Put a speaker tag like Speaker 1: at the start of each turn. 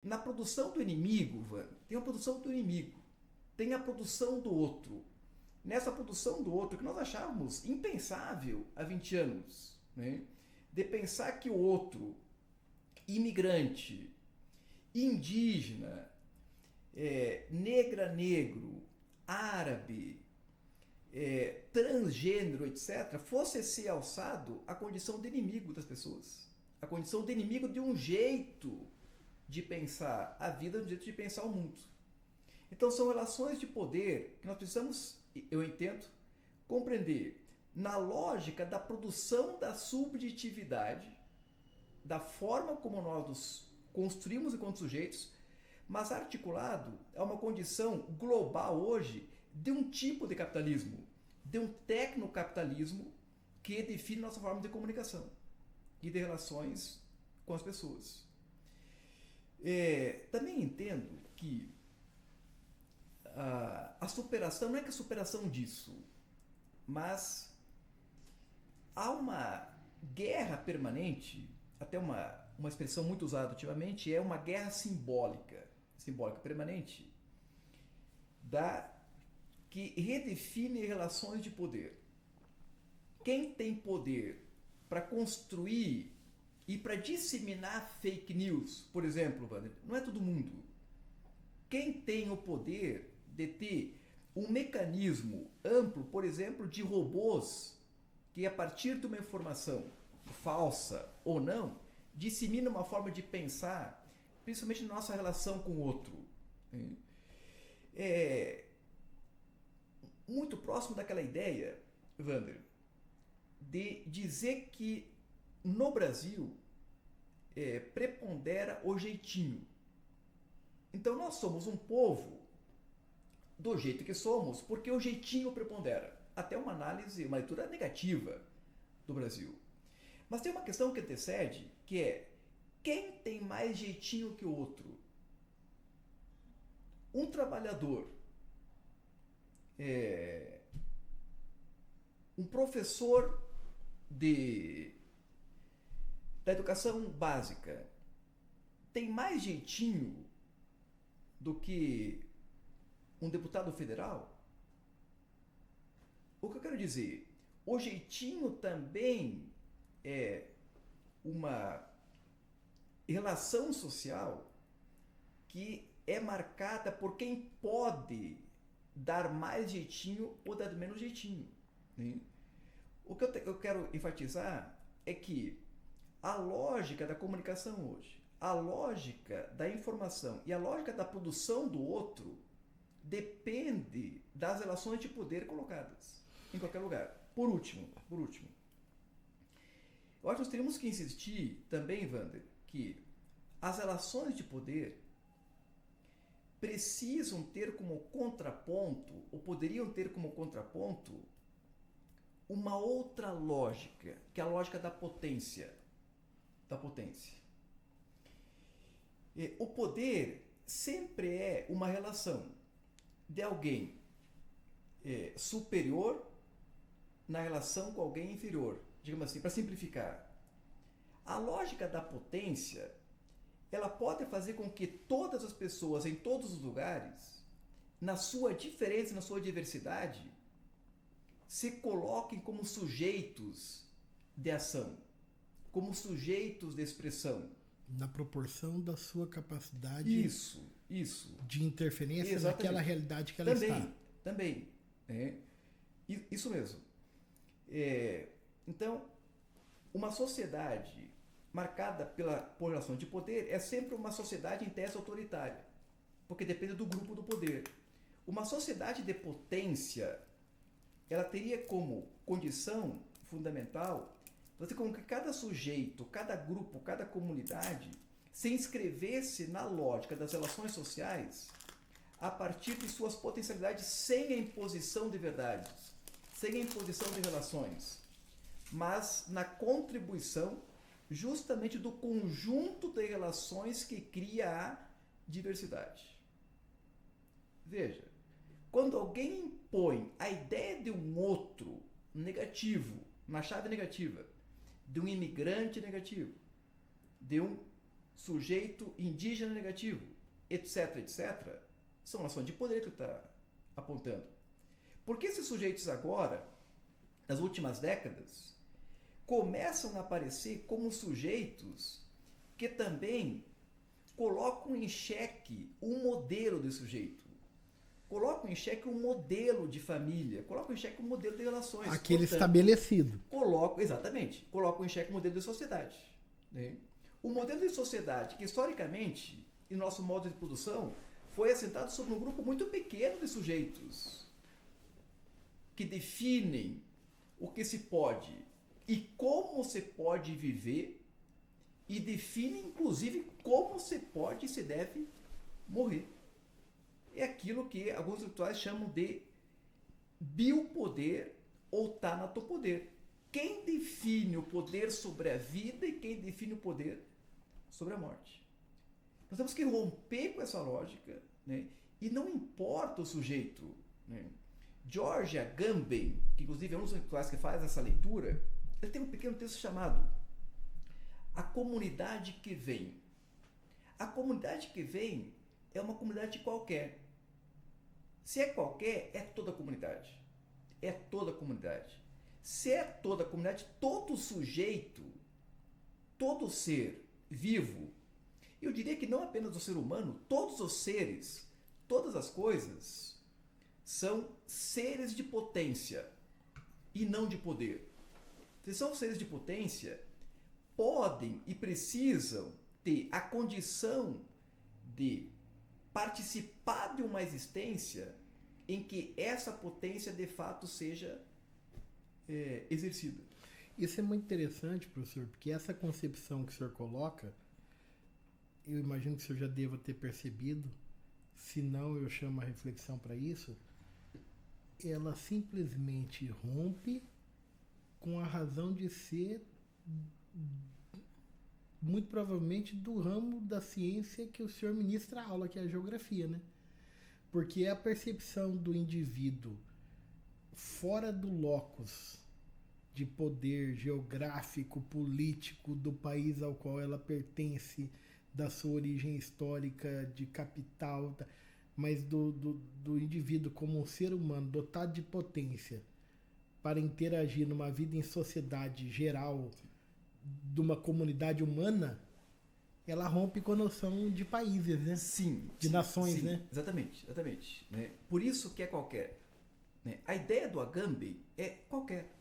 Speaker 1: na produção do inimigo, Van, tem a produção do inimigo, tem a produção do outro. Nessa produção do outro, que nós achávamos impensável há 20 anos, né? De pensar que o outro, imigrante, indígena, negra, negro, árabe, transgênero, etc., fosse ser alçado à condição de inimigo das pessoas. A condição de inimigo de um jeito de pensar a vida, de um jeito de pensar o mundo. Então são relações de poder que nós precisamos, eu entendo, compreender na lógica da produção da subjetividade, da forma como nós nos construímos enquanto sujeitos, mas articulado a uma condição global hoje de um tipo de capitalismo, de um tecnocapitalismo que define nossa forma de comunicação e de relações com as pessoas. Também entendo que a superação, não é que a superação disso, mas há uma guerra permanente, até uma expressão muito usada ultimamente, é uma guerra simbólica permanente, que redefine relações de poder. Quem tem poder para construir e para disseminar fake news, por exemplo, não é todo mundo. Quem tem o poder de ter um mecanismo amplo, por exemplo, de robôs que, a partir de uma informação falsa ou não, dissemina uma forma de pensar, principalmente na nossa relação com o outro. Muito próximo daquela ideia, Wander, de dizer que no Brasil prepondera o jeitinho. Então nós somos um povo do jeito que somos porque o jeitinho prepondera. Até uma análise, uma leitura negativa do Brasil. Mas tem uma questão que antecede, que é: quem tem mais jeitinho que o outro? Um trabalhador, um professor da educação básica, tem mais jeitinho do que um deputado federal? O que eu quero dizer? O jeitinho também é uma relação social que é marcada por quem pode dar mais jeitinho ou dar menos jeitinho, né? O que eu quero enfatizar é que a lógica da comunicação hoje, a lógica da informação e a lógica da produção do outro depende das relações de poder colocadas em qualquer lugar. Por último, eu acho que nós teríamos que insistir também, Wander, que as relações de poder precisam ter como contraponto, ou poderiam ter como contraponto, uma outra lógica, que é a lógica da potência. O poder sempre é uma relação de alguém superior na relação com alguém inferior, digamos assim, para simplificar. A lógica da potência, ela pode fazer com que todas as pessoas em todos os lugares, na sua diferença, na sua diversidade, se coloquem como sujeitos de ação, como sujeitos de expressão.
Speaker 2: Na proporção da sua capacidade
Speaker 1: Isso.
Speaker 2: de interferência. Exatamente. Naquela realidade que ela está.
Speaker 1: Também. Isso mesmo. Então, uma sociedade marcada por relação de poder é sempre uma sociedade em tese autoritária, porque depende do grupo do poder. Uma sociedade de potência, ela teria como condição fundamental fazer com que cada sujeito, cada grupo, cada comunidade se inscrevesse na lógica das relações sociais a partir de suas potencialidades, sem a imposição de verdades, sem a imposição de relações, mas na contribuição justamente do conjunto de relações que cria a diversidade. Veja, quando alguém impõe a ideia de um outro negativo, uma chave negativa, de um imigrante negativo, de um sujeito indígena negativo, etc, etc, são relações de poder que está apontando. Porque esses sujeitos agora, nas últimas décadas, começam a aparecer como sujeitos que também colocam em xeque um modelo de sujeito, colocam em xeque um modelo de família, colocam em xeque um modelo de relações.
Speaker 2: Aquele estabelecido.
Speaker 1: Colocam em xeque o modelo de sociedade. Né? O modelo de sociedade que, historicamente, em nosso modo de produção, foi assentado sobre um grupo muito pequeno de sujeitos que definem o que se pode e como se pode viver e define, inclusive, como se pode e se deve morrer. É aquilo que alguns intelectuais chamam de biopoder ou tanatopoder. Quem define o poder sobre a vida e quem define o poder sobre a morte. Nós temos que romper com essa lógica, né? E não importa o sujeito. Né? George Agamben, que inclusive é um dos intelectuais que faz essa leitura, ele tem um pequeno texto chamado A Comunidade que Vem. A comunidade que vem é uma comunidade qualquer. Se é qualquer, é toda a comunidade. É toda a comunidade. Se é toda a comunidade, todo sujeito, todo ser vivo, eu diria que não apenas o ser humano, todos os seres, todas as coisas, são seres de potência e não de poder. Se são seres de potência, podem e precisam ter a condição de participar de uma existência em que essa potência de fato seja exercida.
Speaker 2: Isso é muito interessante, professor, porque essa concepção que o senhor coloca, eu imagino que o senhor já deva ter percebido, se não eu chamo a reflexão para isso, ela simplesmente rompe com a razão de ser, muito provavelmente, do ramo da ciência que o senhor ministra a aula, que é a geografia, né? Porque a percepção do indivíduo fora do locus de poder geográfico, político do país ao qual ela pertence, da sua origem histórica, de capital, mas do indivíduo como um ser humano dotado de potência para interagir numa vida em sociedade geral de uma comunidade humana, ela rompe com a noção de países, né?
Speaker 1: Sim.
Speaker 2: De nações,
Speaker 1: sim,
Speaker 2: né?
Speaker 1: Exatamente. Né? Por isso que é qualquer. Né? A ideia do Agamben é qualquer.